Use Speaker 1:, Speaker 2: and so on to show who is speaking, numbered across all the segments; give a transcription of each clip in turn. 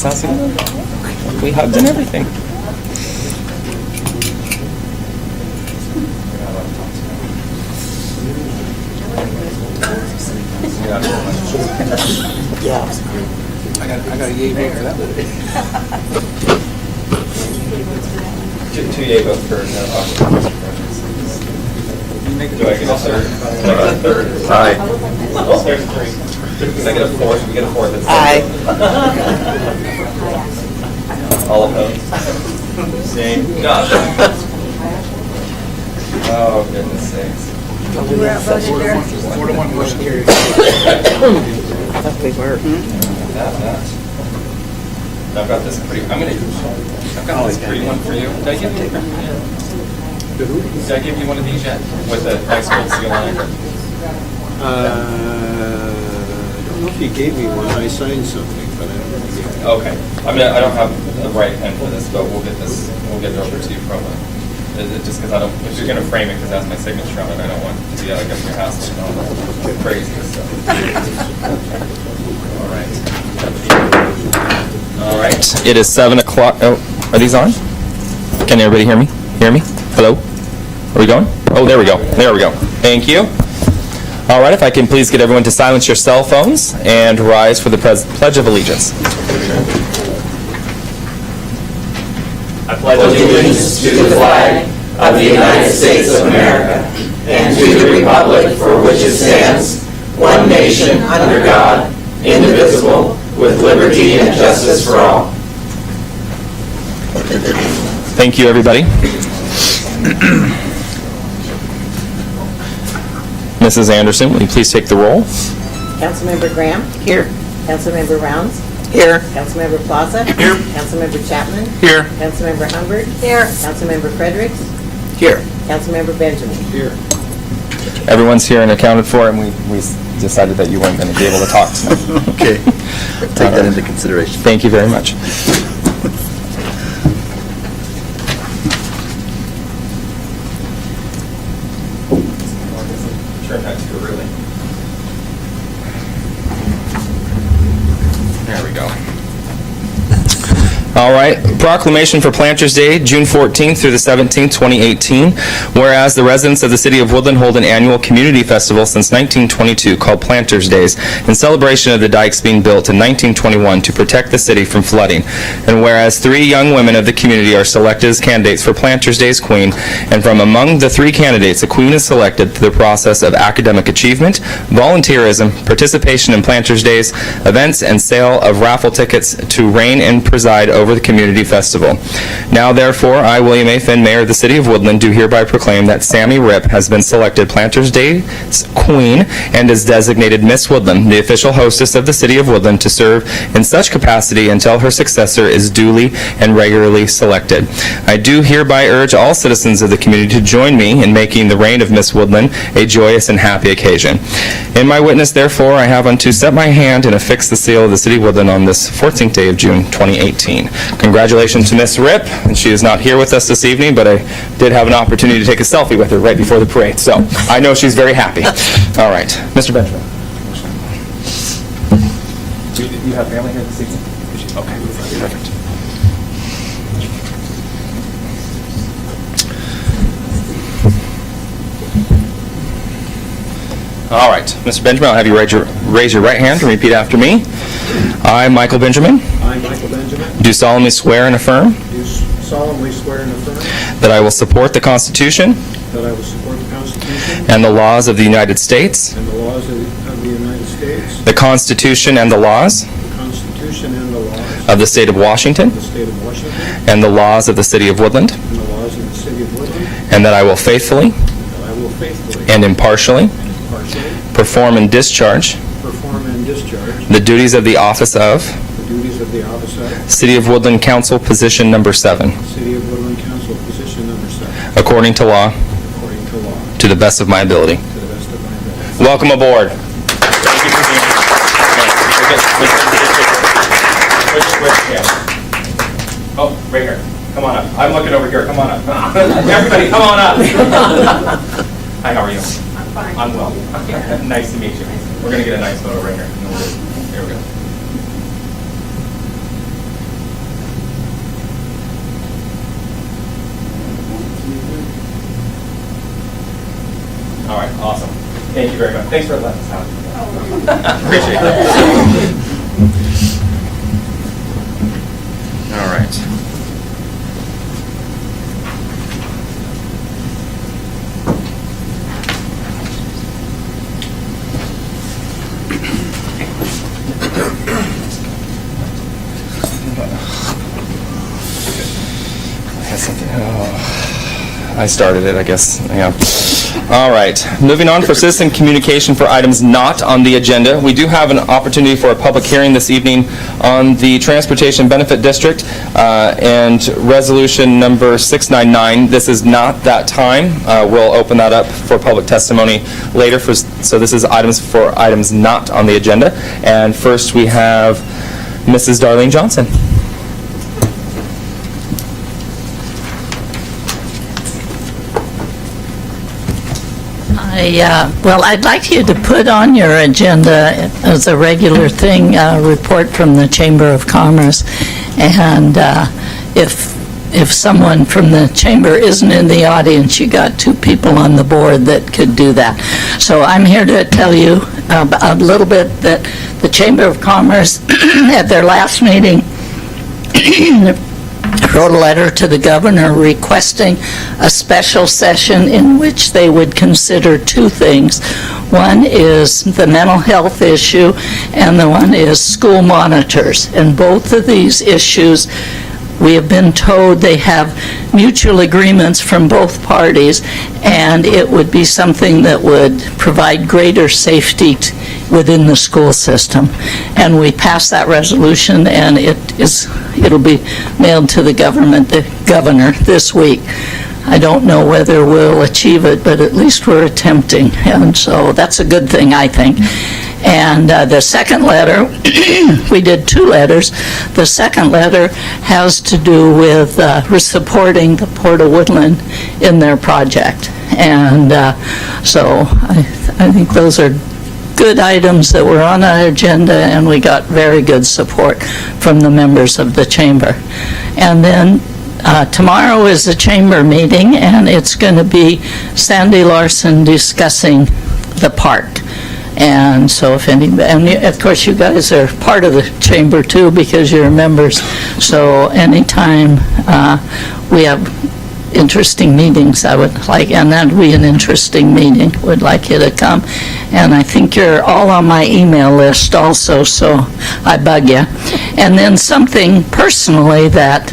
Speaker 1: Sassy. We hugged and everything.
Speaker 2: Yeah.
Speaker 3: I got a yay vote for that.
Speaker 1: Two yay votes for Do I get a third? Can I get a third?
Speaker 4: Aye.
Speaker 1: Oh, there's three. Can I get a fourth? We get a fourth.
Speaker 2: Aye.
Speaker 1: All opposed? Same? No. Oh, goodness sakes.
Speaker 5: We're outvoted there.
Speaker 3: 4-1 motion carries.
Speaker 2: I thought we were.
Speaker 1: I've got this pretty, I've got this pretty one for you. Did I give you? Did I give you one of these yet? With the nice gold seal on it?
Speaker 4: I don't know if you gave me one. I signed something, but I don't know if you gave me.
Speaker 1: Okay. I don't have the right pen for this, but we'll get it over to you from just because if you're going to frame it, because that's my signature on it, I don't want it to be like up your house and all that crazy stuff. All right. It is 7 o'clock. Oh, are these on? Can everybody hear me? Hello? Are we going? Oh, there we go. Thank you. All right, if I can please get everyone to silence your cell phones and rise for the Pledge of Allegiance. I pledge
Speaker 6: allegiance to the flag of the United States of America and to the republic for which it stands, one nation under God, indivisible, with liberty and justice for all.
Speaker 1: Thank you, everybody. Mrs. Anderson, will you please take the roll?
Speaker 2: Councilmember Graham?
Speaker 3: Here.
Speaker 2: Councilmember Rounds?
Speaker 3: Here.
Speaker 2: Councilmember Plaza?
Speaker 3: Here.
Speaker 2: Councilmember Chapman?
Speaker 3: Here.
Speaker 2: Councilmember Humbert?
Speaker 5: Here.
Speaker 2: Councilmember Fredericks?
Speaker 3: Here.
Speaker 2: Councilmember Benjamin?
Speaker 4: Here.
Speaker 1: Everyone's here and accounted for, and we decided that you weren't going to be able to talk tonight.
Speaker 7: Okay, take that into consideration.
Speaker 1: Thank you very much. Turn that to really. There we go. All right, proclamation for Planters Day, June 14th through the 17th, 2018. Whereas the residents of the city of Woodland hold an annual community festival since 1922 called Planters Days in celebration of the dikes being built in 1921 to protect the city from flooding. And whereas 3 young women of the community are selected as candidates for Planters Day's Queen, and from among the 3 candidates, a queen is selected through the process of academic achievement, volunteerism, participation in Planters Days, events, and sale of raffle tickets to reign and preside over the community festival. Now, therefore, I, William A. Finn, Mayor of the City of Woodland, do hereby proclaim that Sammy Ripp has been selected Planters Day's Queen and is designated Miss Woodland, the official hostess of the City of Woodland, to serve in such capacity until her successor is duly and regularly selected. I do hereby urge all citizens of the community to join me in making the reign of Miss Woodland a joyous and happy occasion. In my witness, therefore, I have unto set my hand and affix the seal of the City of Woodland on this 14th day of June, 2018. Congratulations to Miss Ripp, and she is not here with us this evening, but I did have an opportunity to take a selfie with her right before the parade, so I know she's very happy. All right, Mr. Benjamin. Do you have family here this evening? Okay, perfect. All right, Mr. Benjamin, I'll have you raise your right hand and repeat after me. I, Michael Benjamin,
Speaker 4: I, Michael Benjamin,
Speaker 1: do solemnly swear and affirm
Speaker 4: do solemnly swear and affirm
Speaker 1: that I will support the Constitution
Speaker 4: that I will support the Constitution
Speaker 1: and the laws of the United States,
Speaker 4: and the laws of the United States,
Speaker 1: the Constitution and the laws
Speaker 4: the Constitution and the laws
Speaker 1: of the State of Washington,
Speaker 4: of the State of Washington,
Speaker 1: and the laws of the City of Woodland,
Speaker 4: and the laws of the City of Woodland,
Speaker 1: and that I will faithfully
Speaker 4: that I will faithfully
Speaker 1: and impartially
Speaker 4: and impartially
Speaker 1: perform and discharge
Speaker 4: perform and discharge
Speaker 1: the duties of the office of
Speaker 4: the duties of the office of
Speaker 1: City of Woodland Council Position Number 7,
Speaker 4: City of Woodland Council, position number 7,
Speaker 1: according to law,
Speaker 4: according to law,
Speaker 1: to the best of my ability.
Speaker 4: to the best of my ability.
Speaker 1: Welcome aboard. Thank you for being here. Oh, right here. Come on up. I'm looking over here. Come on up. Everybody, come on up. Hi, how are you?
Speaker 5: I'm fine.
Speaker 1: I'm well. Nice to meet you. We're going to get a nice photo right here. There we go. Thank you very much. Thanks for letting us have. Appreciate it. All right. I started it, I guess. Yeah. All right. Moving on for citizen communication for items not on the agenda. We do have an opportunity for a public hearing this evening on the Transportation Benefit District and resolution number 699. This is not that time. We'll open that up for public testimony later. So this is items for items not on the agenda. And first we have Mrs. Darlene Johnson.
Speaker 8: Well, I'd like you to put on your agenda as a regular thing, a report from the Chamber of Commerce. And if someone from the Chamber isn't in the audience, you got two people on the board that could do that. So I'm here to tell you a little bit that the Chamber of Commerce, at their last meeting, wrote a letter to the governor requesting a special session in which they would consider two things. One is the mental health issue, and the one is school monitors. And both of these issues, we have been told they have mutual agreements from both parties, and it would be something that would provide greater safety within the school system. And we passed that resolution, and it'll be mailed to the governor this week. I don't know whether we'll achieve it, but at least we're attempting, and so that's a good thing, I think. And the second letter, we did two letters. The second letter has to do with supporting the Port of Woodland in their project. And so I think those are good items that were on our agenda, and we got very good support from the members of the chamber. And then tomorrow is the chamber meeting, and it's going to be Sandy Larson discussing the park. And so if anybody, and of course you guys are part of the chamber too because you're members, so anytime we have interesting meetings, I would like, and that would be an interesting meeting, would like you to come. And I think you're all on my email list also, so I bug you. And then something personally that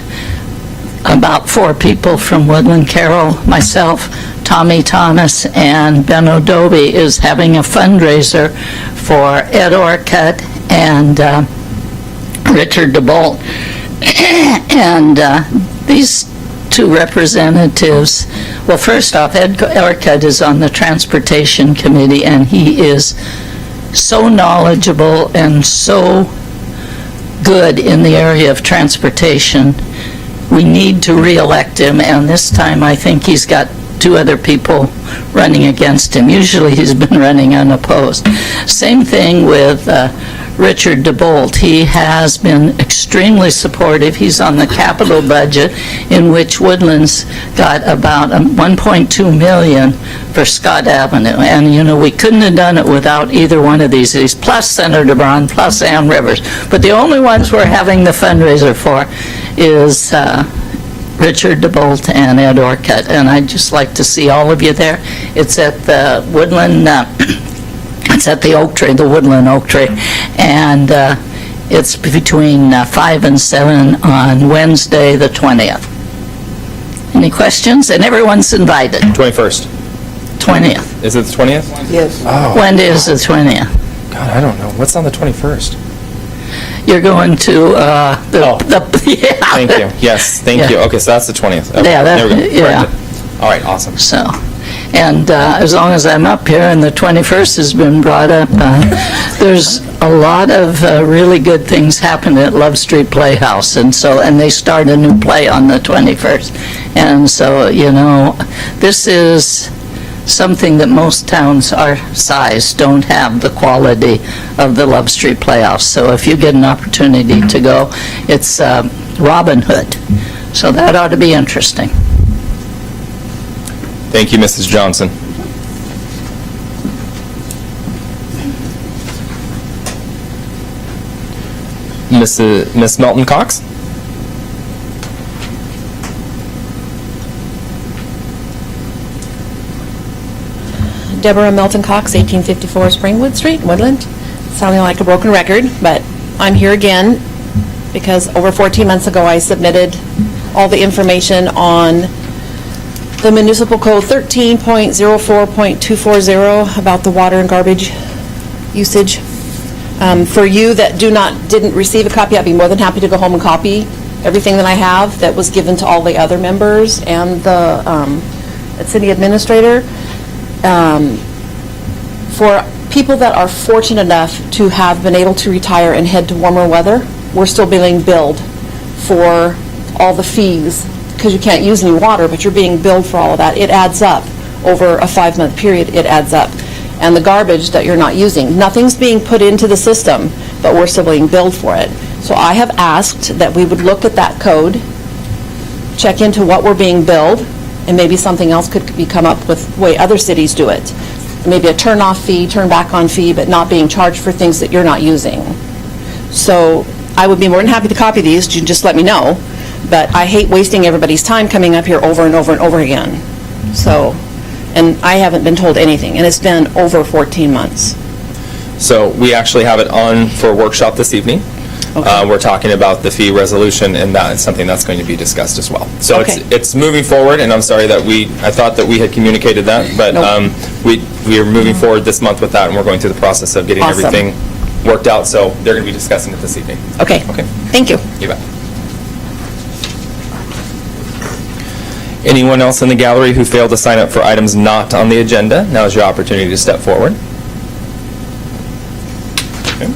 Speaker 8: about 4 people from Woodland, Carol, myself, Tommy Thomas, and Ben O'Doby is having a fundraiser for Ed Orcutt and Richard DeBolt. And these two representatives, well, first off, Ed Orcutt is on the Transportation Committee, and he is so knowledgeable and so good in the area of transportation. We need to re-elect him, and this time I think he's got 2 other people running against him. Usually he's been running unopposed. Same thing with Richard DeBolt. He has been extremely supportive. He's on the capital budget, in which Woodlands got about $1.2 million for Scott Avenue. And, you know, we couldn't have done it without either one of these, plus Senator Braun, plus Ann Rivers. But the only ones we're having the fundraiser for is Richard DeBolt and Ed Orcutt, and I'd just like to see all of you there. It's at the Woodland, it's at the Oak Tree, the Woodland Oak Tree, and it's between 5 and 7 on Wednesday, the 20th. Any questions? And everyone's invited.
Speaker 1: 21st.
Speaker 8: 20th.
Speaker 1: Is it the 20th?
Speaker 2: Yes.
Speaker 1: Oh,
Speaker 8: When is the 20th?
Speaker 1: God, I don't know. What's on the 21st?
Speaker 8: You're going to
Speaker 1: Oh.
Speaker 8: yeah.
Speaker 1: Thank you. Yes, thank
Speaker 8: Yeah.
Speaker 1: you. Okay, so that's the 20th. Okay,
Speaker 8: Yeah,
Speaker 1: there we go.
Speaker 8: yeah.
Speaker 1: Corrected. All right, awesome.
Speaker 8: So, and as long as I'm up here and the 21st has been brought up, there's a lot of really good things happening at Love Street Playhouse, and they start a new play on the 21st. And so, you know, this is something that most towns our size don't have the quality of the Love Street Playhouse. So if you get an opportunity to go, it's Robin Hood. So that ought to be interesting.
Speaker 1: Thank you, Mrs. Johnson. Miss Melton Cox?
Speaker 9: Deborah Melton Cox, 1854 Springwood Street, Woodland. Sounding like a broken record, but I'm here again because over 14 months ago I submitted all the information on the Municipal Code 13.04.240 about the water and garbage usage. For you that didn't receive a copy, I'd be more than happy to go home and copy everything that I have that was given to all the other members and the city administrator. For people that are fortunate enough to have been able to retire and head to warmer weather, we're still being billed for all the fees, because you can't use any water, but you're being billed for all of that. It adds up. Over a 5-month period, it adds up. And the garbage that you're not using, nothing's being put into the system, but we're still being billed for it. So I have asked that we would look at that code, check into what we're being billed, and maybe something else could be come up with the way other cities do it. Maybe a turn-off fee, turn-back-on fee, but not being charged for things that you're not using. So I would be more than happy to copy these, you just let me know, but I hate wasting everybody's time coming up here over and over and over again. So, and I haven't been told anything, and it's been over 14 months.
Speaker 1: So we actually have it on for a workshop this evening.
Speaker 9: Okay.
Speaker 1: We're talking about the fee resolution, and that is something that's going to be discussed as well. So
Speaker 9: Okay.
Speaker 1: it's moving forward, and I'm sorry that I thought that we had communicated that, but
Speaker 9: Nope.
Speaker 1: we are moving forward this month with that, and we're going through the process of getting
Speaker 9: Awesome.
Speaker 1: everything worked out, so they're going to be discussing it this evening.
Speaker 9: Okay.
Speaker 1: Okay.
Speaker 9: Thank you.
Speaker 1: You bet. Anyone else in the gallery who failed to sign up for items not on the agenda, now is your opportunity to step forward. Okay.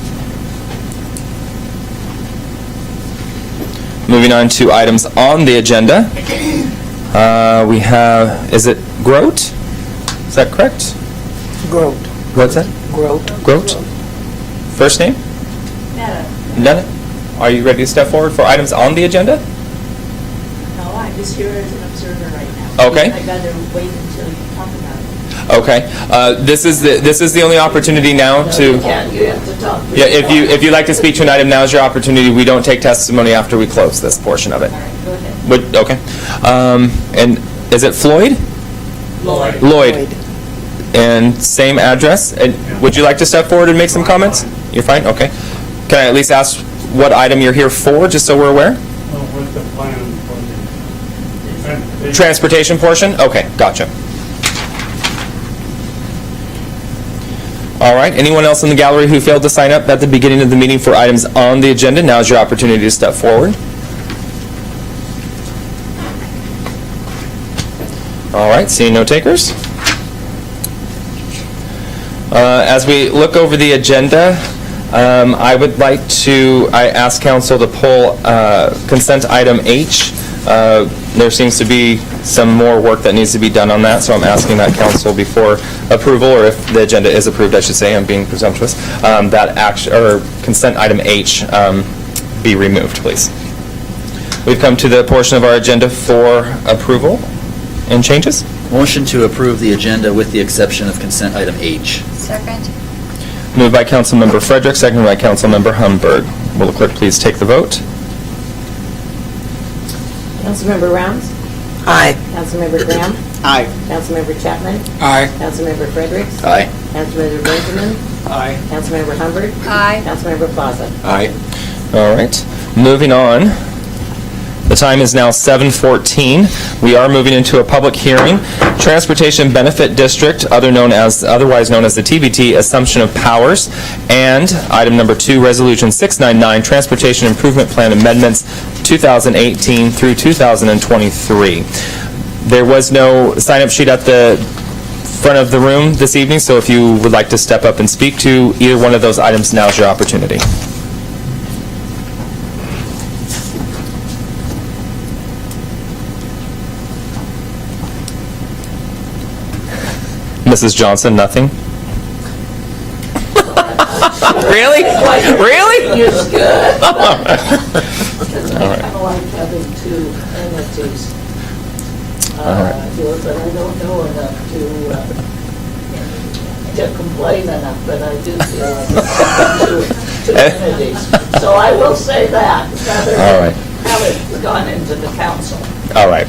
Speaker 1: Moving on to items on the agenda. We have, is it Grote? Is that correct?
Speaker 2: Grote.
Speaker 1: What's that?
Speaker 2: Grote.
Speaker 1: Grote? First name? Netta. Are you ready to step forward for items on the agenda?
Speaker 5: No, I'm just here as an observer right now.
Speaker 1: Okay.
Speaker 5: I'd rather wait until you talk about it.
Speaker 1: Okay. This is the only opportunity now to.
Speaker 2: You have to talk.
Speaker 1: Yeah, if you'd like to speak to an item, now is your opportunity. We don't take testimony after we close this portion of it.
Speaker 5: All right, go ahead.
Speaker 1: Okay. And is it Floyd? Lloyd. And same address? And would you like to step forward and make some comments? You're fine? Okay. Can I at least ask what item you're here for, just so we're aware?
Speaker 10: With the plan for the
Speaker 1: Transportation portion? Okay, gotcha. All right, anyone else in the gallery who failed to sign up at the beginning of the meeting for items on the agenda, now is your opportunity to step forward. All right, seeing no takers. As we look over the agenda, I would like to ask council to pull consent item H. There seems to be some more work that needs to be done on that, so I'm asking that council before approval, or if the agenda is approved, I should say, I'm being presumptuous, that action, or consent item H be removed, please. We've come to the portion of our agenda for approval and changes.
Speaker 7: Motion to approve the agenda with the exception of consent item H.
Speaker 5: Second.
Speaker 1: Moved by Councilmember Frederick, seconded by Councilmember Humberg. Will the clerk please take the vote?
Speaker 2: Councilmember Rounds?
Speaker 3: Aye.
Speaker 2: Councilmember Graham?
Speaker 3: Aye.
Speaker 2: Councilmember Chapman?
Speaker 3: Aye.
Speaker 2: Councilmember Fredericks?
Speaker 7: Aye.
Speaker 2: Councilmember Benjamin?
Speaker 3: Aye.
Speaker 2: Councilmember Hubbard?
Speaker 5: Aye.
Speaker 2: Councilmember Plaza?
Speaker 3: Aye.
Speaker 1: All right, moving on. The time is now 7:14. We are moving into a public hearing. Transportation Benefit District, otherwise known as the TBT, Assumption of Powers, and item number 2, Resolution 699, Transportation Improvement Plan Amendments 2018 through 2023. There was no sign-up sheet at the front of the room this evening, so if you would like to step up and speak to either one of those items, now is your opportunity. Mrs. Johnson, nothing? Really? Really?
Speaker 2: You're good.
Speaker 1: All right.
Speaker 2: I like having two entities do it, but I don't know enough to to complain enough, but I do feel like it's two entities. So I will say that, rather
Speaker 1: All right.
Speaker 2: than have it gone into the council.
Speaker 1: All right.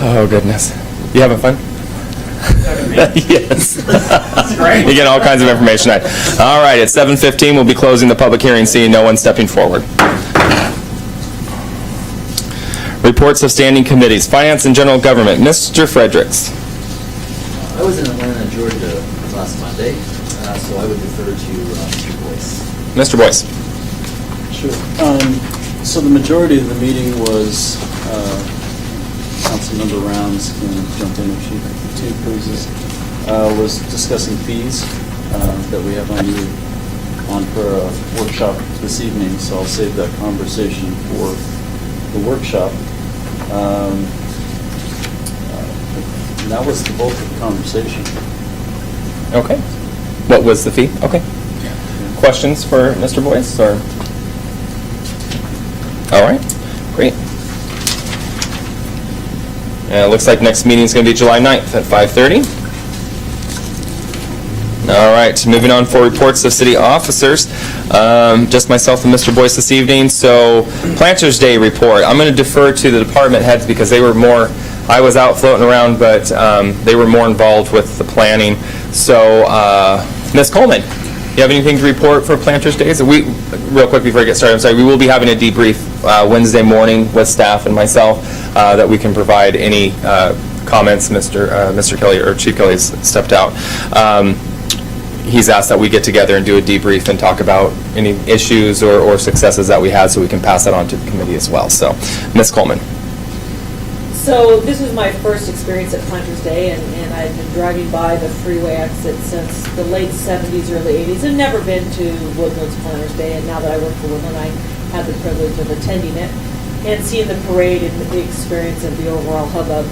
Speaker 1: Oh, goodness. You having fun? Yes. You get all kinds of information tonight. All right, at 7:15, we'll be closing the public hearing, seeing no one stepping forward. Reports of standing committees. Finance and General Government. Mr. Fredericks.
Speaker 7: I was in Atlanta, Georgia last Monday, so I would defer to Mr. Boyce.
Speaker 1: Mr. Boyce.
Speaker 11: Sure. So the majority of the meeting was, Councilmember Rounds can jump in if she pleases, was discussing fees that we have on for a workshop this evening, so I'll save that conversation for the workshop. And that was the bulk of the conversation.
Speaker 1: Okay. What was the fee? Okay. Questions for Mr. Boyce, or? All right, great. It looks like next meeting is going to be July 9th at 5:30. All right, moving on for reports of city officers. Just myself and Mr. Boyce this evening. So, Planters Day report. I'm going to defer to the department heads because they were more, I was out floating around, but they were more involved with the planning. So, Ms. Coleman, you have anything to report for Planters Days? Real quick before I get started, I'm sorry, we will be having a debrief Wednesday morning with staff and myself that we can provide any comments. Mr. Kelly or Chief Kelly has stepped out. He's asked that we get together and do a debrief and talk about any issues or successes that we had so we can pass that on to the committee as well. So, Ms. Coleman.
Speaker 12: So this was my first experience at Planters Day, and I've been driving by the freeway exit since the late 70s, early 80s, and never been to Woodland's Planters Day, and now that I work for Woodland, I have the privilege of attending it and seeing the parade and the experience of the overall hubbub.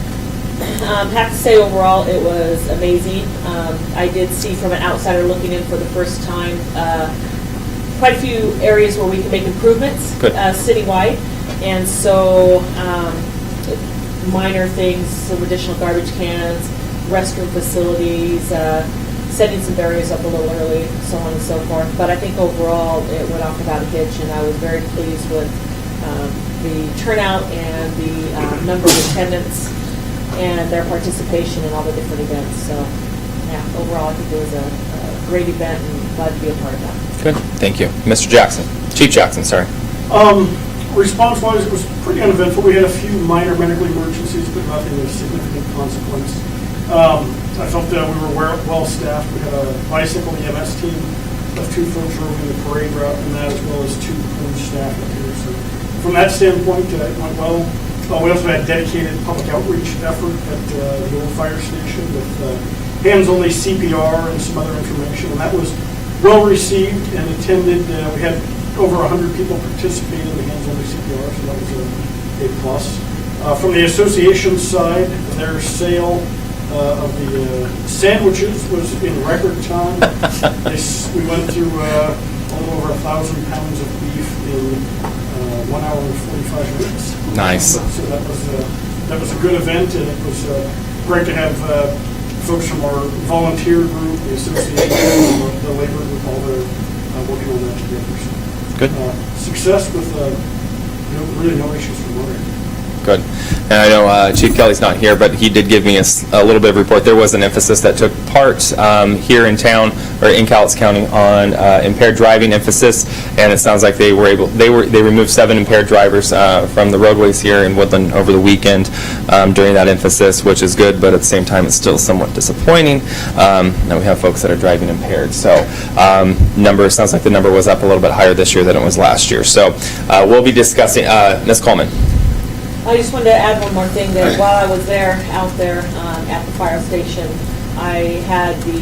Speaker 12: Have to say, overall, it was amazing. I did see from an outsider looking in for the first time quite a few areas where we can make improvements citywide, and so minor things, some additional garbage cans, restroom facilities, setting some barriers up a little early, so on and so forth. But I think overall it went off without a hitch, and I was very pleased with the turnout and the number of attendants and their participation in all the different events. So, yeah, overall I think it was a great event and glad to be a part of that.
Speaker 1: Good, thank you. Mr. Jackson. Chief Jackson, sorry.
Speaker 10: Response-wise, it was pretty uneventful. We had a few minor medical emergencies, but nothing of significant consequence. I felt that we were well-staffed. We had a bicycle EMS team of 2 folks roving the parade route, and that as well as 2 police staff up here. So from that standpoint, it went well. We also had a dedicated public outreach effort at the old fire station with hands-only CPR and some other information, and that was well-received and attended. We had over 100 people participate in the hands-only CPR, so that was a plus. From the association side, their sale of the sandwiches was in record time. We went through a little over 1,000 pounds of beef in 1 hour and 45 minutes.
Speaker 1: Nice.
Speaker 10: So that was a good event, and it was great to have folks from our volunteer group, the association, the labor group, all working on that together. So,
Speaker 1: good.
Speaker 10: Success with really no issues from our end.
Speaker 1: Good. And I know Chief Kelly's not here, but he did give me a little bit of report. There was an emphasis that took part here in town, or in Cowlitz County, on impaired driving emphasis, and it sounds like they removed 7 impaired drivers from the roadways here in Woodland over the weekend during that emphasis, which is good, but at the same time it's still somewhat disappointing that we have folks that are driving impaired. So sounds like the number was up a little bit higher this year than it was last year. So we'll be discussing, Ms. Coleman.
Speaker 12: I just wanted to add one more thing, that while I was out there at the fire station, I had the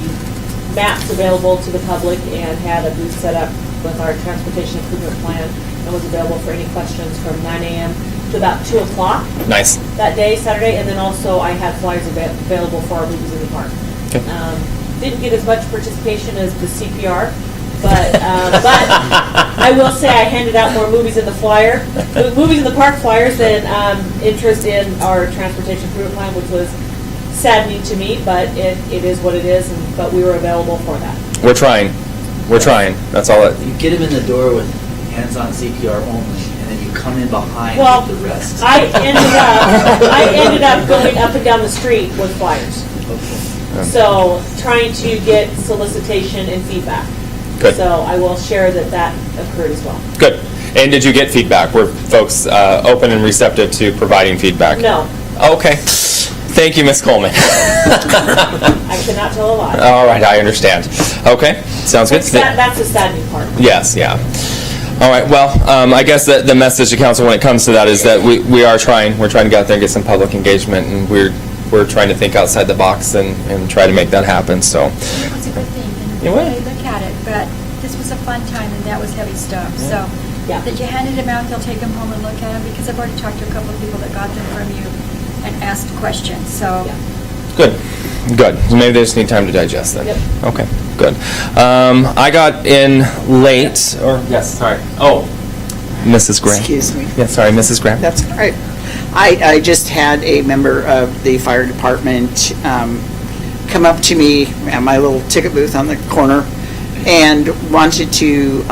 Speaker 12: maps available to the public and had a booth set up with our transportation improvement plan and was available for any questions from 9 a.m. to about 2 o'clock.
Speaker 1: Nice.
Speaker 12: That day, Saturday, and then also I had flyers available for our movies in the park.
Speaker 1: Okay.
Speaker 12: Didn't get as much participation as the CPR, but I will say I handed out more movies in the park flyers than interest in our transportation improvement plan, which was saddening to me, but it is what it is, but we were available for that.
Speaker 1: We're trying. We're trying. That's all it.
Speaker 7: You get him in the door with hands-on CPR only, and then you come in behind
Speaker 12: Well,
Speaker 7: with the rest.
Speaker 12: I ended up going up and down the street with flyers. So trying to get solicitation and feedback.
Speaker 1: Good.
Speaker 12: So I will share that occurred as well.
Speaker 1: Good. And did you get feedback? Were folks open and receptive to providing feedback?
Speaker 12: No,
Speaker 1: Okay. Thank you, Ms. Coleman.
Speaker 12: I cannot tell a lie.
Speaker 1: All right, I understand. Okay, sounds good.
Speaker 12: That's the saddening part.
Speaker 1: Yes, yeah. All right, well, I guess the message to council when it comes to that is that we are trying. We're trying to get out there and get some public engagement, and we're trying to think outside the box and try to make that happen, so.
Speaker 13: It was a good thing, and
Speaker 1: You
Speaker 13: the way
Speaker 1: would.
Speaker 13: they look at it, but this was a fun time, and that was heavy stuff, so.
Speaker 12: Yeah.
Speaker 13: That you handed them out, they'll take them home and look at them, because I've already talked to a couple of people that got them from you and asked questions, so.
Speaker 12: Yeah.
Speaker 1: Good, good. So maybe they just need time to digest then.
Speaker 12: Yep.
Speaker 1: Okay, good. I got in late, or, yes, sorry. Oh, Mrs. Graham.
Speaker 6: Excuse me.
Speaker 1: Yeah, sorry, Mrs. Graham.
Speaker 6: That's all right. I just had a member of the fire department come up to me at my little ticket booth on the corner and wanted to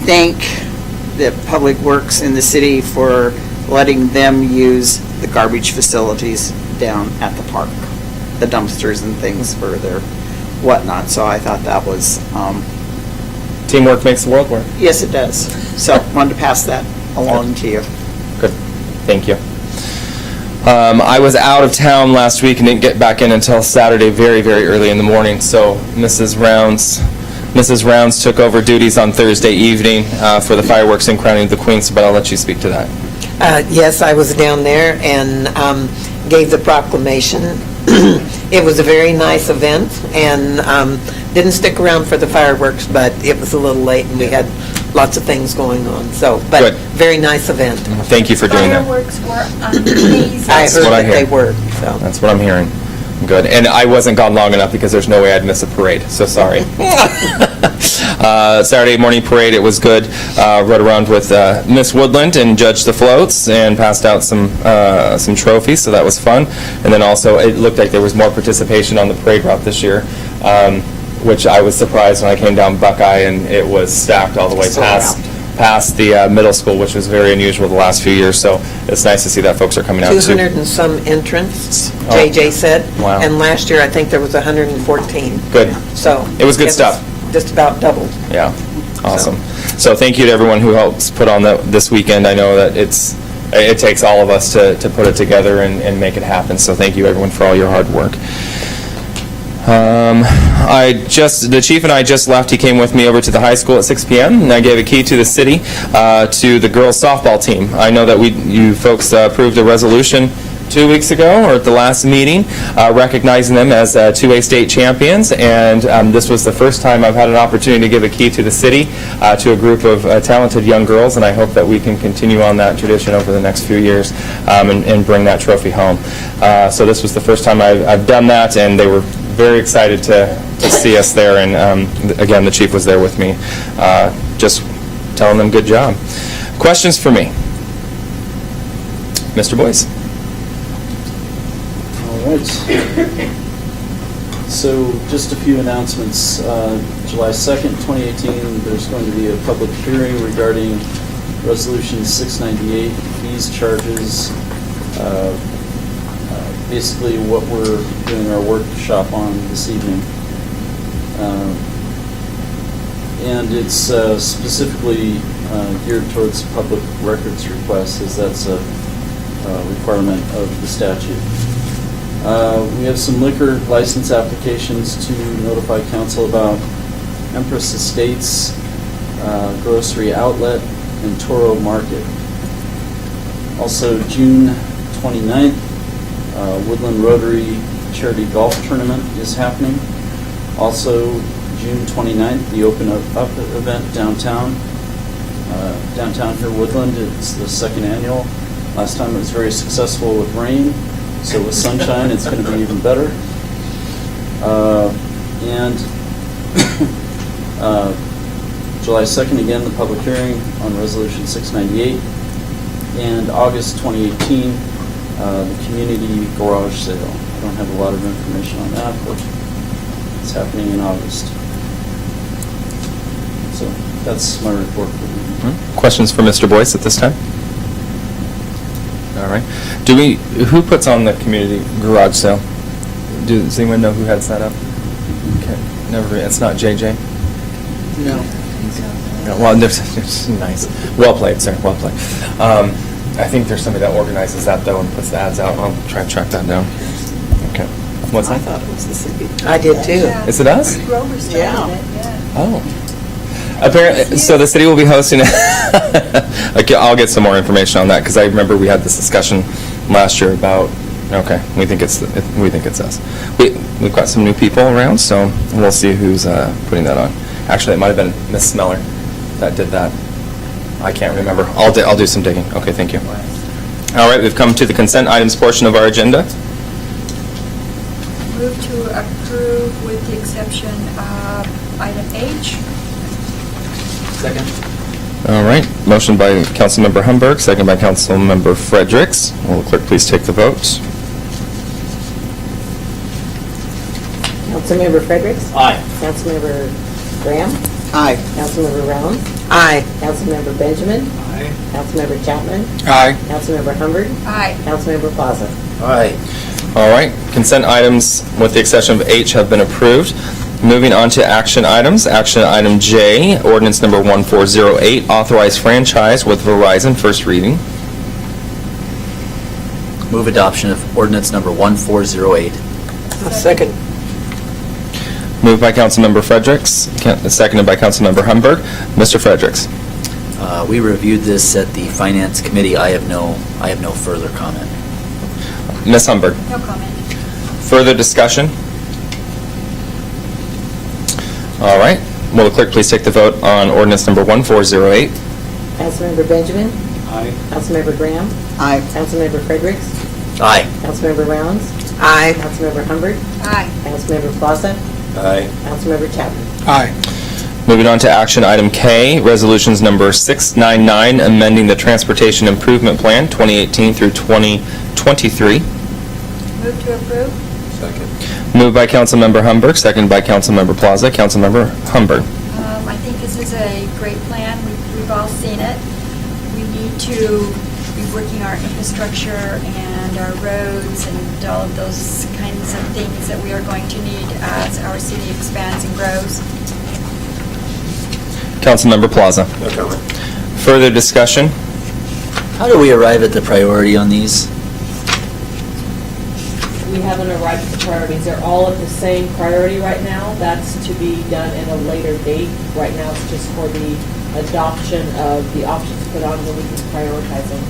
Speaker 6: thank the Public Works in the city for letting them use the garbage facilities down at the park, the dumpsters and things for their whatnot. So I thought that was,
Speaker 1: Teamwork makes the world work.
Speaker 6: yes, it does. So wanted to pass that along to you.
Speaker 1: Good, thank you. I was out of town last week and didn't get back in until Saturday very, very early in the morning, so Mrs. Rounds took over duties on Thursday evening for the fireworks and crowning of the Queen, but I'll let you speak to that.
Speaker 14: Yes, I was down there and gave the proclamation. It was a very nice event, and didn't stick around for the fireworks, but it was a little late, and we had lots of things going on, so, but
Speaker 1: Good.
Speaker 14: very nice event.
Speaker 1: Thank you for doing that.
Speaker 13: Fireworks were amazing.
Speaker 14: I
Speaker 1: That's
Speaker 14: heard
Speaker 1: what I
Speaker 14: that they
Speaker 1: hear.
Speaker 14: were, so.
Speaker 1: That's what I'm hearing. Good. And I wasn't gone long enough because there's no way I'd miss a parade, so sorry. Saturday morning parade, it was good. Rode around with Miss Woodland and judged the floats and passed out some trophies, so that was fun. And then also, it looked like there was more participation on the parade route this year, which I was surprised when I came down Buckeye and it was stacked all the way past the middle school, which was very unusual the last few years. So it's nice to see that folks are coming out too.
Speaker 14: 200 and some entrants,
Speaker 1: Oh.
Speaker 14: JJ said.
Speaker 1: Wow.
Speaker 14: And last year, I think there was 114.
Speaker 1: Good.
Speaker 14: So.
Speaker 1: It was good stuff.
Speaker 14: Just about doubled.
Speaker 1: Yeah, awesome. So thank you to everyone who helps put on this weekend. I know that it takes all of us to put it together and make it happen. So thank you everyone for all your hard work. The chief and I just left. He came with me over to the high school at 6 p.m. and I gave a key to the city to the girls softball team. I know that you folks approved a resolution 2 weeks ago, or at the last meeting, recognizing them as 2A state champions, and this was the first time I've had an opportunity to give a key to the city to a group of talented young girls, and I hope that we can continue on that tradition over the next few years and bring that trophy home. So this was the first time I've done that, and they were very excited to see us there, and again, the chief was there with me, just telling them good job. Questions for me? Mr. Boyce?
Speaker 11: All right. So just a few announcements. July 2nd, 2018, there's going to be a public hearing regarding Resolution 698, fees, charges, basically what we're doing our workshop on this evening. And it's specifically geared towards public records requests, as that's a requirement of the statute. We have some liquor license applications to notify council about: Empress Estates, Grocery Outlet, and Toro Market. Also, June 29th, Woodland Rotary Charity Golf Tournament is happening. Also, June 29th, the Open Up event downtown. Downtown here, Woodland, it's the second annual. Last time it was very successful with rain, so with sunshine, it's going to be even better. And July 2nd, again, the public hearing on Resolution 698. And August 2018, The community garage sale. I don't have a lot of information on that, but it's happening in August. So that's my report for the evening.
Speaker 1: Questions for Mr. Boyce at this time? All right. Who puts on the community garage sale? Does anyone know who heads that up? Okay. Never, it's not JJ?
Speaker 3: No.
Speaker 1: No, well, it's nice. Well played, sir, well played. I think there's somebody that organizes that, though, and puts the ads out. I'll try and track that down. Okay. What's that?
Speaker 14: I thought it was the city.
Speaker 2: I did too.
Speaker 1: Is it us?
Speaker 13: Grover started it, yeah.
Speaker 1: Oh. Apparently, so the city will be hosting it. Okay, I'll get some more information on that, because I remember we had this discussion last year about, okay, we think it's us. We've got some new people around, so we'll see who's putting that on. Actually, it might have been Miss Smeller that did that. I can't remember. I'll do some digging. Okay, thank you. All right, we've come to the consent items portion of our agenda.
Speaker 13: Move to approve with the exception of item H.
Speaker 7: Second.
Speaker 1: All right, motion by Councilmember Humberg, second by Councilmember Fredericks. Will the clerk please take the vote?
Speaker 2: Councilmember Fredericks.
Speaker 4: Aye.
Speaker 2: Councilmember Graham.
Speaker 14: Aye.
Speaker 2: Councilmember Rounds.
Speaker 14: Aye.
Speaker 2: Councilmember Benjamin.
Speaker 4: Aye.
Speaker 2: Councilmember Chapman.
Speaker 3: Aye.
Speaker 2: Councilmember Humbert.
Speaker 13: Aye.
Speaker 2: Councilmember Plaza.
Speaker 4: Aye.
Speaker 1: All right, consent items with the exception of H have been approved. Moving on to action items. Action item J, ordinance number 1408, authorized franchise with Verizon, first reading.
Speaker 7: Move adoption of ordinance number 1408.
Speaker 14: Second.
Speaker 1: Moved by Councilmember Fredericks, seconded by Councilmember Humberg. Mr. Fredericks.
Speaker 7: We reviewed this at the Finance Committee. I have no further comment.
Speaker 1: Ms. Humberg.
Speaker 13: No comment.
Speaker 1: Further discussion? All right. Will the clerk please take the vote on ordinance number 1408?
Speaker 2: Councilmember Benjamin.
Speaker 4: Aye.
Speaker 2: Councilmember Graham.
Speaker 14: Aye.
Speaker 2: Councilmember Fredericks.
Speaker 7: Aye.
Speaker 2: Councilmember Rounds.
Speaker 14: Aye.
Speaker 2: Councilmember Humbert.
Speaker 13: Aye.
Speaker 2: Councilmember Plaza.
Speaker 4: Aye.
Speaker 2: Councilmember Chapman.
Speaker 3: Aye.
Speaker 1: Moving on to action item K, resolutions number 699, amending the Transportation Improvement Plan 2018 through 2023.
Speaker 13: Move to approve.
Speaker 4: Second.
Speaker 1: Moved by Councilmember Humberg, seconded by Councilmember Plaza. Councilmember Humberg.
Speaker 13: I think this is a great plan. We've all seen it. We need to be working our infrastructure and our roads and all of those kinds of things that we are going to need as our city expands and grows.
Speaker 1: Councilmember Plaza.
Speaker 4: No comment.
Speaker 1: Further discussion?
Speaker 7: How do we arrive at the priority on these?
Speaker 12: We haven't arrived at the priorities. They're all at the same priority right now. That's to be done at a later date. Right now, it's just for the adoption of the options put on where we can prioritize them.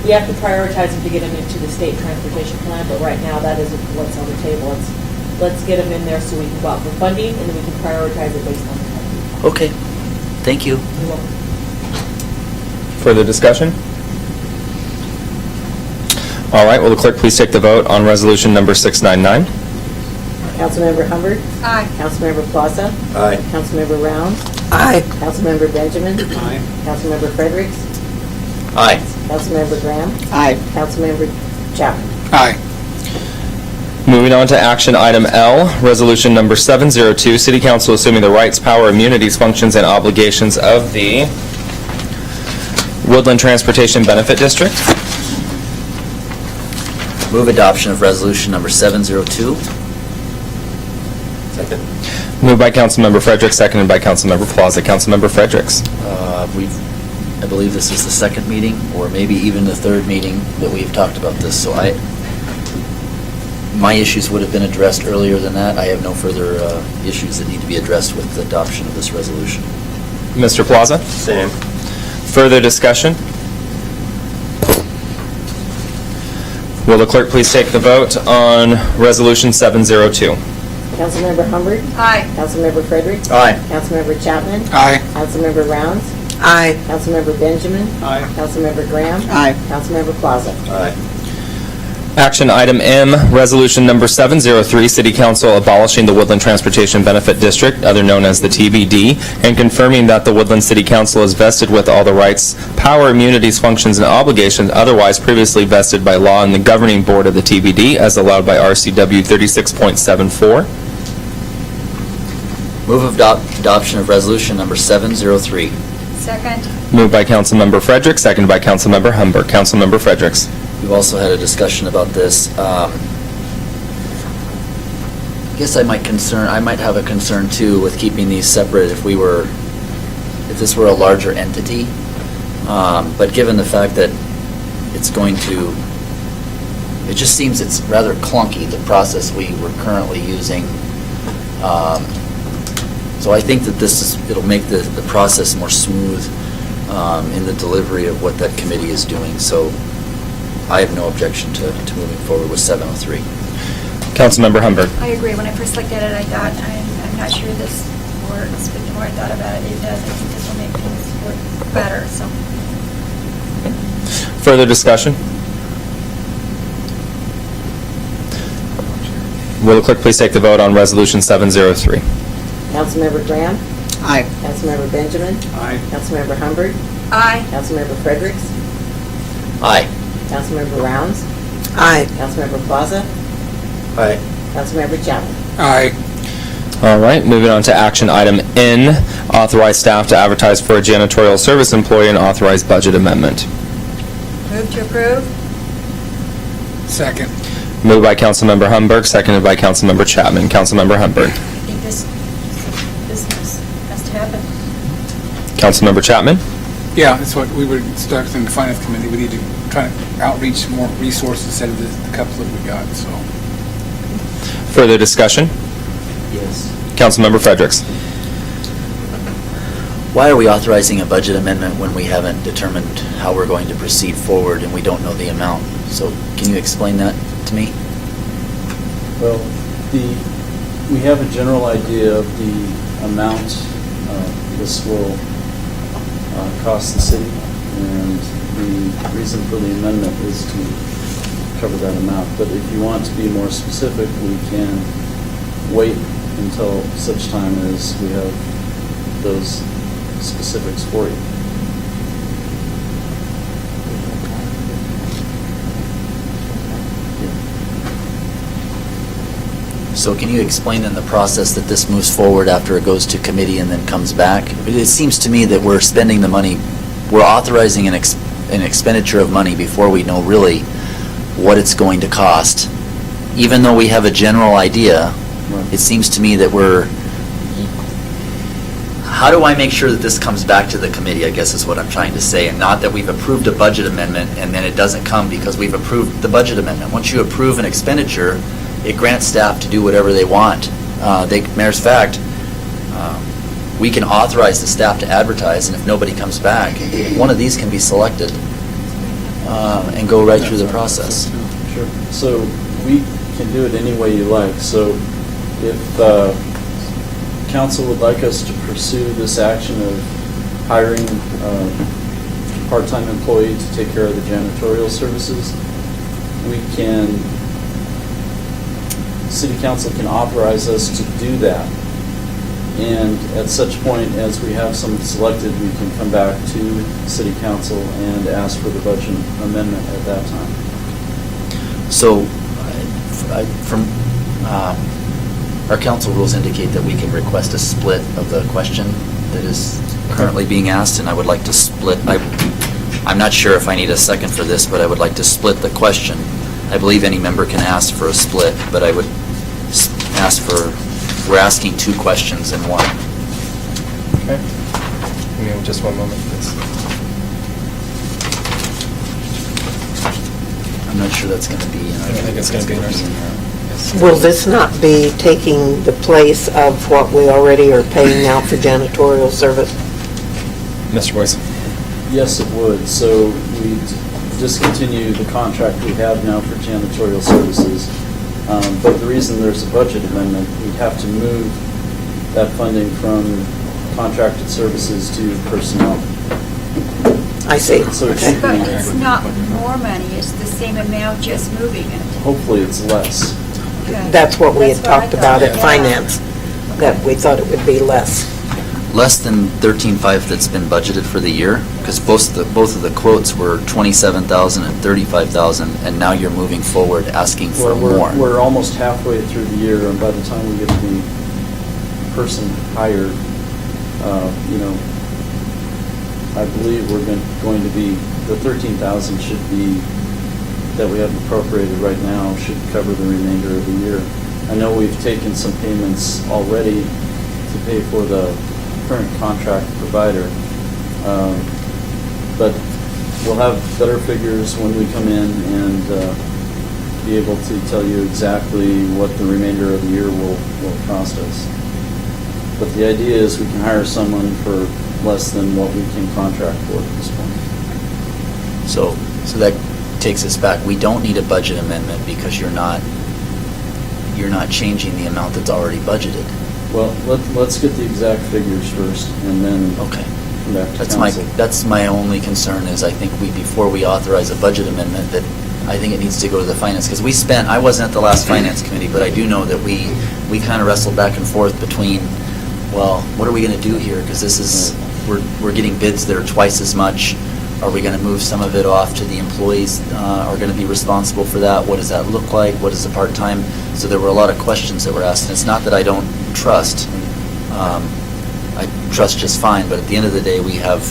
Speaker 12: We have to prioritize them to get them into the state transportation plan, but right now, that isn't what's on the table. Let's get them in there so we can go out for funding, and then we can prioritize it based on the funding.
Speaker 7: Okay. Thank you.
Speaker 12: You're welcome.
Speaker 1: Further discussion? All right, will the clerk please take the vote on resolution number 699?
Speaker 2: Councilmember Humbert.
Speaker 13: Aye.
Speaker 2: Councilmember Plaza.
Speaker 4: Aye.
Speaker 2: Councilmember Rounds.
Speaker 14: Aye.
Speaker 2: Councilmember Benjamin.
Speaker 4: Aye.
Speaker 2: Councilmember Fredericks.
Speaker 7: Aye.
Speaker 2: Councilmember Graham.
Speaker 14: Aye.
Speaker 2: Councilmember Chapman.
Speaker 3: Aye.
Speaker 1: Moving on to action item L, resolution number 702, City Council assuming the rights, power, immunities, functions, and obligations of the Woodland Transportation Benefit District.
Speaker 7: Move adoption of resolution number 702.
Speaker 4: Second.
Speaker 1: Moved by Councilmember Fredericks, seconded by Councilmember Plaza. Councilmember Fredericks.
Speaker 7: I believe this is the second meeting, or maybe even the third meeting that we've talked about this, so my issues would have been addressed earlier than that. I have no further issues that need to be addressed with the adoption of this resolution.
Speaker 1: Mr. Plaza.
Speaker 4: Same.
Speaker 1: Further discussion? Will the clerk please take the vote on resolution 702?
Speaker 2: Councilmember Humbert.
Speaker 13: Aye.
Speaker 2: Councilmember Fredericks.
Speaker 4: Aye.
Speaker 2: Councilmember Chapman.
Speaker 3: Aye.
Speaker 2: Councilmember Rounds.
Speaker 1: Action item M, resolution number 703, City Council abolishing the Woodland Transportation Benefit District, other known as the TBD, and confirming that the Woodland City Council is vested with all the rights, power, immunities, functions, and obligations otherwise previously vested by law in the governing board of the TBD as allowed by RCW 36.74.
Speaker 7: Move of adoption of resolution number 703.
Speaker 13: Second.
Speaker 1: Moved by Councilmember Fredericks, seconded by Councilmember Humber. Councilmember Fredericks.
Speaker 7: We've also had a discussion about this. I guess I might have a concern too with keeping these separate if this were a larger entity. But given the fact that it just seems it's rather clunky, the process we were currently using. So I think that it'll make the process more smooth in the delivery of what that committee is doing. So I have no objection to moving forward with 703.
Speaker 1: Councilmember Humber.
Speaker 13: I agree. When I first looked at it, I thought, I'm not sure this works, but the more I thought about it, it does. I think this will make things work better, so.
Speaker 1: Further discussion? Will the clerk please take the vote on resolution 703?
Speaker 2: Councilmember Graham?
Speaker 14: Aye.
Speaker 2: Councilmember Benjamin?
Speaker 3: Aye.
Speaker 2: Councilmember Humbert?
Speaker 13: Aye.
Speaker 2: Councilmember Fredericks?
Speaker 7: Aye.
Speaker 2: Councilmember Rounds?
Speaker 14: Aye.
Speaker 2: Councilmember Plaza?
Speaker 7: Aye.
Speaker 2: Councilmember Chapman?
Speaker 3: Aye.
Speaker 1: All right, moving on to action item N, authorize staff to advertise for a janitorial service employee and authorize budget amendment.
Speaker 13: Move to approve?
Speaker 3: Second.
Speaker 1: Moved by Councilmember Humberg, seconded by Councilmember Chapman. Councilmember Humberg.
Speaker 13: I think this has to happen.
Speaker 1: Councilmember Chapman?
Speaker 3: Yeah, that's what we were discussing in the finance committee. We need to try to outreach more resources instead of the couple that we got, so.
Speaker 1: Further discussion?
Speaker 7: Yes.
Speaker 1: Councilmember Fredericks.
Speaker 7: Why are we authorizing a budget amendment when we haven't determined how we're going to proceed forward and we don't know the amount? So can you explain that to me?
Speaker 11: Well, we have a general idea of the amount this will cost the city, and the reason for the amendment is to cover that amount. But if you want to be more specific, we can wait until such time as we have those specifics for you.
Speaker 7: So can you explain in the process that this moves forward after it goes to committee and then comes back? It seems to me that we're spending the money, we're authorizing an expenditure of money before we know really what it's going to cost. Even though we have a general idea, it seems to me that how do I make sure that this comes back to the committee, I guess is what I'm trying to say, and not that we've approved a budget amendment and then it doesn't come because we've approved the budget amendment. Once you approve an expenditure, it grants staff to do whatever they want. Matter of fact, we can authorize the staff to advertise, and if nobody comes back, one of these can be selected and go right through the process.
Speaker 11: Sure. So we can do it any way you like. So if council would like us to pursue this action of hiring a part-time employee to take care of the janitorial services, City Council can authorize us to do that. And at such point, as we have someone selected, we can come back to City Council and ask for the budget amendment at that time.
Speaker 7: So, our council rules indicate that we can request a split of the question that is currently being asked, and I would like to split. I'm not sure if I need a second for this, but I would like to split the question. I believe any member can ask for a split, but I would we're asking two questions in one.
Speaker 1: Okay. Give me just one moment, please.
Speaker 7: I'm not sure that's going to be in our...
Speaker 1: I think it's going to be in our...
Speaker 14: Will this not be taking the place of what we already are paying out for janitorial service?
Speaker 1: Mr. Boyce.
Speaker 11: Yes, it would. So we discontinue the contract we have now for janitorial services. But the reason there's a budget amendment, we'd have to move that funding from contracted services to personnel.
Speaker 14: I see.
Speaker 11: So it
Speaker 14: Okay.
Speaker 11: should
Speaker 13: But
Speaker 11: be,
Speaker 13: it's not more money, it's the same amount, just moving it.
Speaker 11: hopefully it's less.
Speaker 13: Okay.
Speaker 14: That's what we had
Speaker 13: That's what I
Speaker 14: talked about
Speaker 13: thought,
Speaker 14: at
Speaker 13: yeah.
Speaker 14: finance, that we thought it would be less.
Speaker 7: Less than 13.5 that's been budgeted for the year, because both of the quotes were 27,000 and 35,000, and now you're moving forward asking for more.
Speaker 11: We're almost halfway through the year, and by the time we get the person hired, I believe we're going to be, the 13,000 should be, that we have appropriated right now, should cover the remainder of the year. I know we've taken some payments already to pay for the current contract provider, but we'll have better figures when we come in and be able to tell you exactly what the remainder of the year will cost us. But the idea is we can hire someone for less than what we can contract for at this point.
Speaker 7: So that takes us back. We don't need a budget amendment because you're not changing the amount that's already budgeted.
Speaker 11: Well, let's get the exact figures first, and then
Speaker 7: Okay.
Speaker 11: come back to council.
Speaker 7: That's my only concern is I think before we authorize a budget amendment, that I think it needs to go to the finance, because I wasn't at the last finance committee, but I do know that we kind of wrestled back and forth between, well, what are we going to do here? Because this is, we're getting bids that are twice as much. Are we going to move some of it off to the employees are going to be responsible for that? What does that look like? What is the part-time? So there were a lot of questions that were asked, and it's not that I don't trust. I trust just fine, but at the end of the day, we have,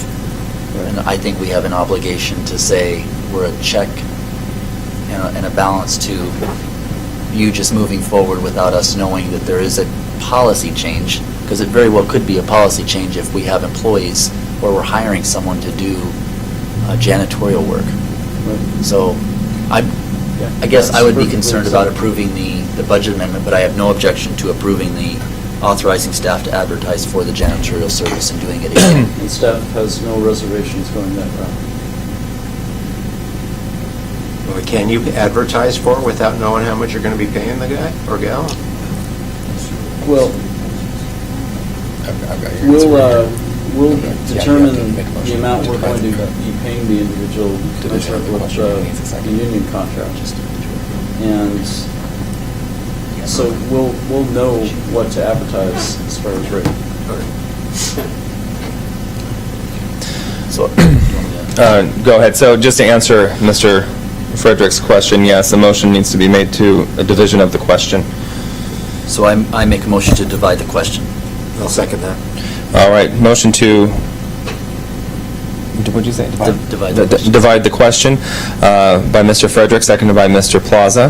Speaker 7: and I think we have an obligation to say we're a check and a balance to you just moving forward without us knowing that there is a policy change, because it very well could be a policy change if we have employees or we're hiring someone to do janitorial work. So I guess I would be concerned about approving the budget amendment, but I have no objection to approving the authorizing staff to advertise for the janitorial service and doing it again.
Speaker 11: And staff has no reservations going that route.
Speaker 4: Well, can you advertise for it without knowing how much you're going to be paying the guy or gal?
Speaker 11: Well, we'll determine the amount we're going to be paying the individual commensurate with the union contract. And so we'll know what to advertise as far as rate.
Speaker 7: So,
Speaker 1: Go ahead. So just to answer Mr. Frederick's question, yes, a motion needs to be made to a division of the question.
Speaker 7: So I make a motion to divide the question.
Speaker 4: I'll second that.
Speaker 1: All right, motion to, what'd you say?
Speaker 7: Divide the question.
Speaker 1: Divide the question by Mr. Frederick, seconded by Mr. Plaza.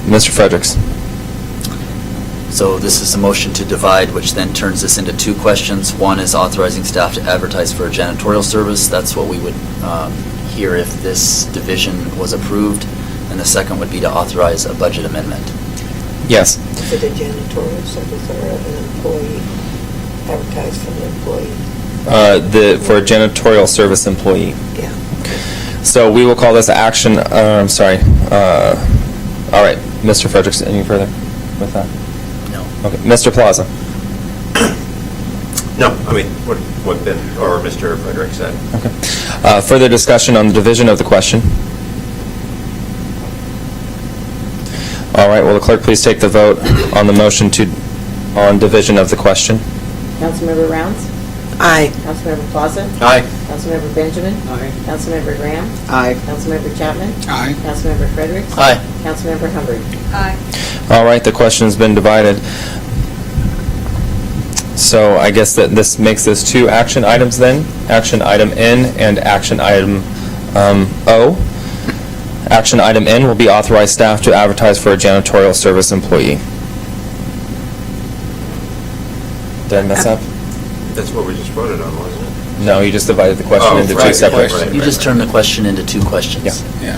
Speaker 1: Mr. Fredericks.
Speaker 7: So this is a motion to divide, which then turns this into two questions. One is authorizing staff to advertise for a janitorial service. That's what we would hear if this division was approved. And the second would be to authorize a budget amendment.
Speaker 1: Yes.
Speaker 14: Is it a janitorial service or an employee, advertised from the employee?
Speaker 1: For a janitorial service employee.
Speaker 14: Yeah.
Speaker 1: So we will call this action, I'm sorry. All right, Mr. Fredericks, any further with that?
Speaker 7: No.
Speaker 1: Okay, Mr. Plaza.
Speaker 4: No, I mean, what Ben or Mr. Frederick said.
Speaker 1: Okay. Further discussion on the division of the question? All right, will the clerk please take the vote on the motion on division of the question?
Speaker 2: Councilmember Rounds?
Speaker 14: Aye.
Speaker 2: Councilmember Plaza?
Speaker 4: Aye.
Speaker 2: Councilmember Benjamin?
Speaker 4: Aye.
Speaker 2: Councilmember Graham?
Speaker 14: Aye.
Speaker 2: Councilmember Chapman?
Speaker 3: Aye.
Speaker 2: Councilmember Fredericks?
Speaker 7: Aye.
Speaker 2: Councilmember Hubbard?
Speaker 13: Aye.
Speaker 1: All right, the question has been divided. So I guess that this makes this two action items then, action item N and action item O. Action item N will be authorize staff to advertise for a janitorial service employee. Did I mess up?
Speaker 4: That's what we just voted on, wasn't it?
Speaker 1: No, you just divided the question
Speaker 4: Oh,
Speaker 1: into two
Speaker 4: right,
Speaker 1: separate.
Speaker 4: right,
Speaker 7: You just turned the question into two questions.
Speaker 1: Yeah.
Speaker 3: Yeah.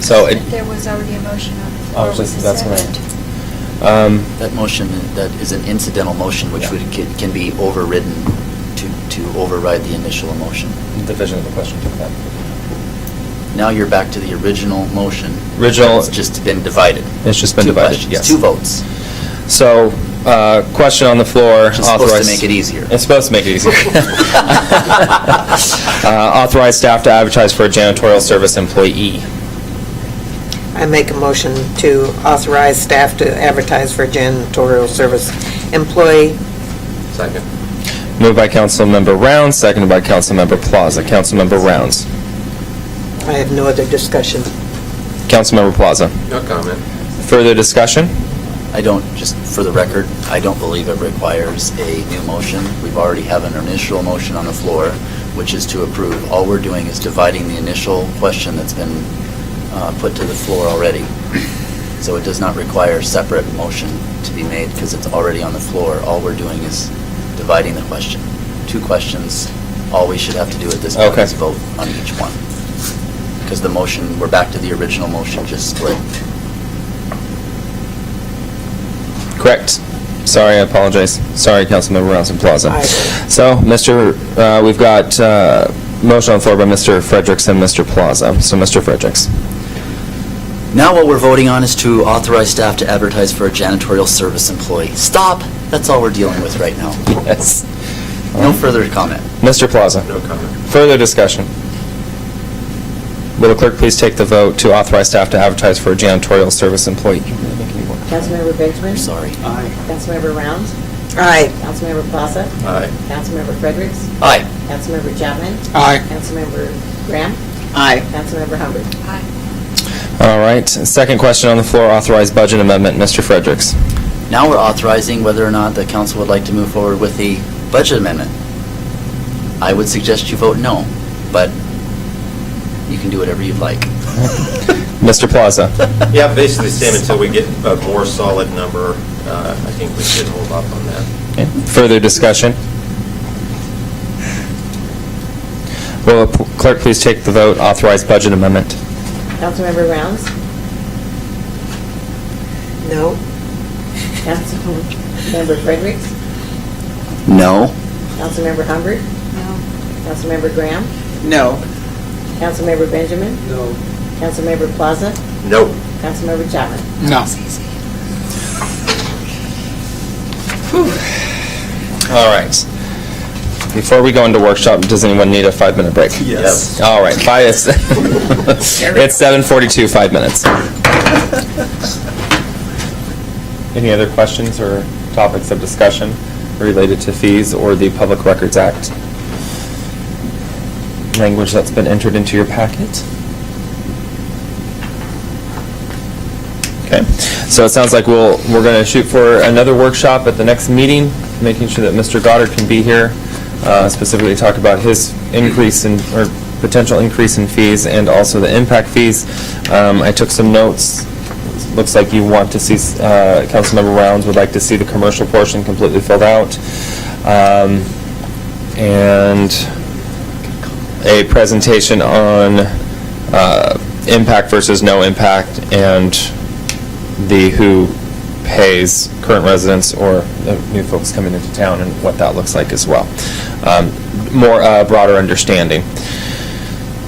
Speaker 1: So
Speaker 13: There was already a motion on the floor with a
Speaker 1: that's
Speaker 13: second.
Speaker 1: right.
Speaker 7: That motion, that is an incidental motion, which can be overridden to override the initial motion.
Speaker 1: Division of the question took that.
Speaker 7: Now you're back to the original motion.
Speaker 1: Original-
Speaker 7: It's just been divided.
Speaker 1: It's just been
Speaker 7: Two
Speaker 1: divided,
Speaker 7: questions,
Speaker 1: yes.
Speaker 7: Two votes.
Speaker 1: So question on the floor.
Speaker 7: Which is supposed to make it easier.
Speaker 1: It's supposed to make it easier. Authorize staff to advertise for a janitorial service employee.
Speaker 14: I make a motion to authorize staff to advertise for janitorial service employee.
Speaker 6: Second.
Speaker 1: Moved by Councilmember Rounds, seconded by Councilmember Plaza. Councilmember Rounds.
Speaker 14: I have no other discussion.
Speaker 1: Councilmember Plaza.
Speaker 6: No comment.
Speaker 1: Further discussion?
Speaker 7: I don't, just for the record, I don't believe it requires a new motion. We've already have an initial motion on the floor, which is to approve. All we're doing is dividing the initial question that's been put to the floor already. So it does not require a separate motion to be made because it's already on the floor. All we're doing is dividing the question. 2 questions, all we should have to do at this point
Speaker 1: Okay.
Speaker 7: is vote on each one. Because the motion, we're back to the original motion, just split.
Speaker 1: Correct. Sorry, I apologize. Sorry, Councilmember Rounds and Plaza.
Speaker 14: Aye.
Speaker 1: So, we've got motion on the floor by Mr. Fredericks and Mr. Plaza. So, Mr. Fredericks.
Speaker 7: Now what we're voting on is to authorize staff to advertise for a janitorial service employee. Stop! That's all we're dealing with right now.
Speaker 1: Yes.
Speaker 7: No further comment.
Speaker 1: Mr. Plaza.
Speaker 6: No comment.
Speaker 1: Further discussion? Will the clerk please take the vote to authorize staff to advertise for a janitorial service employee?
Speaker 2: Councilmember Benjamin?
Speaker 7: I'm sorry.
Speaker 2: Councilmember Rounds?
Speaker 14: Aye.
Speaker 2: Councilmember Plaza?
Speaker 6: Aye.
Speaker 2: Councilmember Fredericks?
Speaker 7: Aye.
Speaker 2: Councilmember Chapman?
Speaker 3: Aye.
Speaker 2: Councilmember Graham?
Speaker 14: Aye.
Speaker 2: Councilmember Hubbard?
Speaker 1: All right. Second question on the floor, authorized budget amendment. Mr. Fredericks.
Speaker 7: Now we're authorizing whether or not the council would like to move forward with the budget amendment. I would suggest you vote no, but you can do whatever you'd like.
Speaker 1: Mr. Plaza.
Speaker 6: Yeah, basically the same until we get a more solid number. I think we should hold off on that.
Speaker 1: Okay. Further discussion? Will the clerk please take the vote, authorized budget amendment?
Speaker 2: Councilmember Rounds?
Speaker 14: No.
Speaker 2: Councilmember Fredericks?
Speaker 7: No.
Speaker 2: Councilmember Hubbard?
Speaker 13: No.
Speaker 2: Councilmember Graham?
Speaker 14: No.
Speaker 2: Councilmember Benjamin?
Speaker 4: No.
Speaker 2: Councilmember Plaza?
Speaker 6: Nope.
Speaker 2: Councilmember Chapman?
Speaker 3: No.
Speaker 1: All right. Before we go into workshop, does anyone need a 5-minute break?
Speaker 6: Yes.
Speaker 1: All right, it's 7:42, 5 minutes. Any other questions or topics of discussion related to fees or the Public Records Act? Language that's been entered into your packet? Okay, so it sounds like we're going to shoot for another workshop at the next meeting, making sure that Mr. Goddard can be here, specifically talk about his increase in, or potential increase in fees and also the impact fees. I took some notes. Looks like you want to see, Councilmember Rounds would like to see the commercial portion completely filled out. And a presentation on impact versus no impact and the who pays current residents or the new folks coming into town and what that looks like as well. More broader understanding.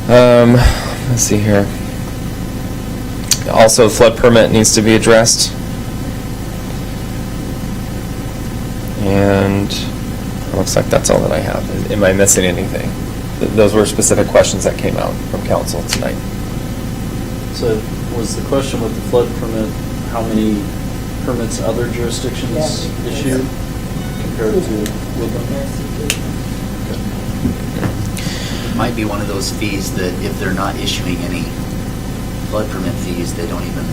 Speaker 1: Let's see here. Also, flood permit needs to be addressed. And it looks like that's all that I have. Am I missing anything? Those were specific questions that came out from council tonight.
Speaker 11: So was the question with the flood permit, how many permits other jurisdictions issue compared to Woodland?
Speaker 7: It might be one of those fees that if they're not issuing any flood permit fees, they don't even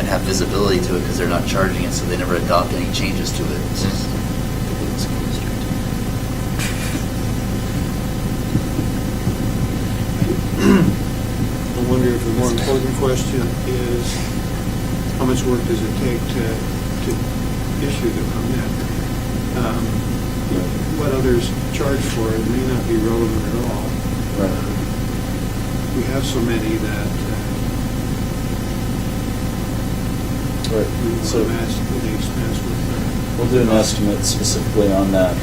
Speaker 7: have visibility to it because they're not charging it, so they never adopt any changes to it. It's just the school district.
Speaker 4: I wonder if the more important question is, how much work does it take to issue the permit? What others charge for it may not be relevant at all. We have so many that
Speaker 11: Right.
Speaker 4: we want
Speaker 11: So
Speaker 4: to match the expense with.
Speaker 11: we'll do an estimate specifically on that,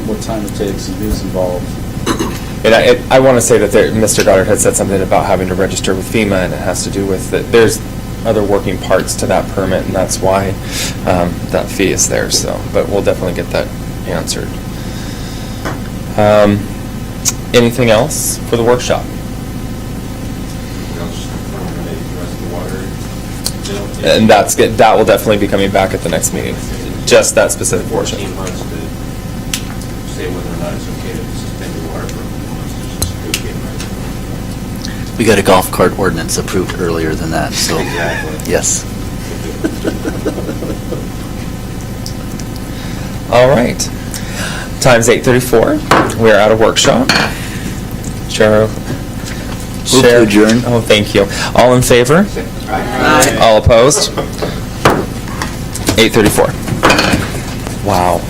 Speaker 11: what time it takes and who's involved.
Speaker 1: And I want to say that Mr. Goddard had said something about having to register with FEMA, and it has to do with that there's other working parts to that permit, and that's why that fee is there, so, but we'll definitely get that answered. Anything else for the workshop? And that's good, that will definitely be coming back at the next meeting, just that specific portion.
Speaker 4: 14 months to say whether or not it's okay to suspend your water for a few months. It's just okay, right?
Speaker 7: We got a golf cart ordinance approved earlier than that, so.
Speaker 4: Exactly.
Speaker 7: Yes.
Speaker 1: All right. Time's 8:34. We are out of workshop. Chair.
Speaker 7: Move to adjourn.
Speaker 1: Oh, thank you. All in favor?
Speaker 6: Aye.
Speaker 1: All opposed? 8:34. Wow.